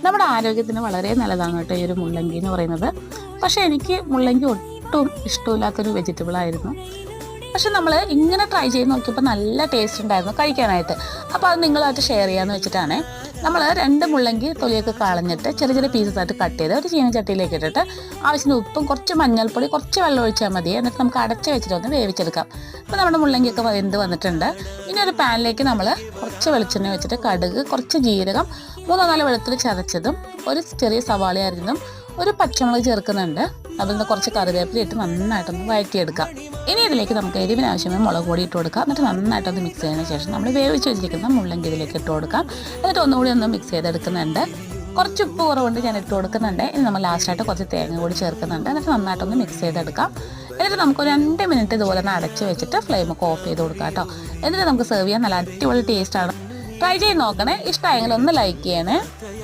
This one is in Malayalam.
നമ്മുടെ ആരോഗ്യത്തിന് വളരെ നല്ലതാണ് കേട്ടോ ഈ ഒരു മുള്ളങ്കി എന്ന് പറയുന്നത്. പക്ഷേ എനിക്ക് മുള്ളങ്കി ഒട്ടും ഇഷ്ടമില്ലാത്തൊരു വെജിറ്റബിൾ ആയിരുന്നു. പക്ഷെ നമ്മൾ ഇങ്ങനെ ട്രൈ ചെയ്ത് നോക്കിയപ്പോൾ നല്ല ടേസ്റ്റ് ഉണ്ടായിരുന്നു കഴിക്കാനായിട്ട്. അപ്പോൾ അത് നിങ്ങളായിട്ട് ഷെയർ ചെയ്യാമെന്ന് വെച്ചിട്ടാണ്. നമ്മൾ 2 മുള്ളങ്കി തൊലിയൊക്കെ കളഞ്ഞിട്ട് ചെറിയ ചെറിയ പീസസായിട്ട് കട്ട് ചെയ്ത് ഒരു ചീനച്ചട്ടിയിലേക്ക് ഇട്ടിട്ട് ആവശ്യത്തിന് ഉപ്പും കുറച്ച് മഞ്ഞൾപ്പൊടി കുറച്ച് വെള്ളം ഒഴിച്ചാൽ മതി. എന്നിട്ട് നമുക്ക് അടച്ച് വെച്ചിട്ട് ഒന്ന് വേവിച്ചെടുക്കാം. അപ്പോൾ നമ്മുടെ മുള്ളങ്കിയൊക്കെ വെന്ത് വന്നിട്ടുണ്ട്. ഇനി ഒരു പാനിലേക്ക് നമ്മൾ കുറച്ച് വെളിച്ചെണ്ണ വെച്ചിട്ട് കടുക്, കുറച്ച് ജീരകം, 3-4 വെളുത്തുള്ളി ചതച്ചതും, ഒരു ചെറിയ സവാള അരിഞ്ഞതും, ഒരു പച്ചമുളക് ചേർക്കുന്നുണ്ട്. അതിൽ നിന്ന് കുറച്ച് കറിവേപ്പില ഇട്ട് നന്നായിട്ടൊന്ന് വഴറ്റിയെടുക്കാം. ഇനി ഇതിലേക്ക് നമുക്ക് എരിവിന് ആവശ്യമായ മുളക് പൊടി ഇട്ട് കൊടുക്കാം. എന്നിട്ട് നന്നായിട്ടൊന്ന് മിക്സ് ചെയ്തതിന് ശേഷം നമ്മൾ വേവിച്ച് വെച്ചിരിക്കുന്ന മുള്ളങ്കി ഇതിലേക്ക് ഇട്ട് കൊടുക്കാം. എന്നിട്ട് ഒന്നുകൂടി ഒന്ന് മിക്സ് ചെയ്തെടുക്കുന്നുണ്ട്. കുറച്ച് ഉപ്പ് കുറവുണ്ട് ഞാൻ ഇട്ട് കൊടുക്കുന്നുണ്ട്. ഇനി നമ്മൾ ലാസ്റ്റായിട്ട് കുറച്ച് തേങ്ങ കൂടി ചേർക്കുന്നുണ്ട്. എന്നിട്ട് നന്നായിട്ടൊന്ന് മിക്സ് ചെയ്തെടുക്കാം. എന്നിട്ട് നമുക്ക് 2 മിനിറ്റ് ഇതുപോലെ ഒന്ന് അടച്ച് വെച്ചിട്ട് ഫ്ലെയിമൊക്കെ ഓഫ് ചെയ്ത് കൊടുക്കാം കേട്ടോ. എന്നിട്ട് നമുക്ക് സെർവ് ചെയ്യാൻ നല്ല അടിപൊളി ടേസ്റ്റാണ്. ട്രൈ ചെയ്ത് നോക്കണേ. ഇഷ്ടമായെങ്കിൽ ഒന്ന് ലൈക്ക് ചെയ്യണേ.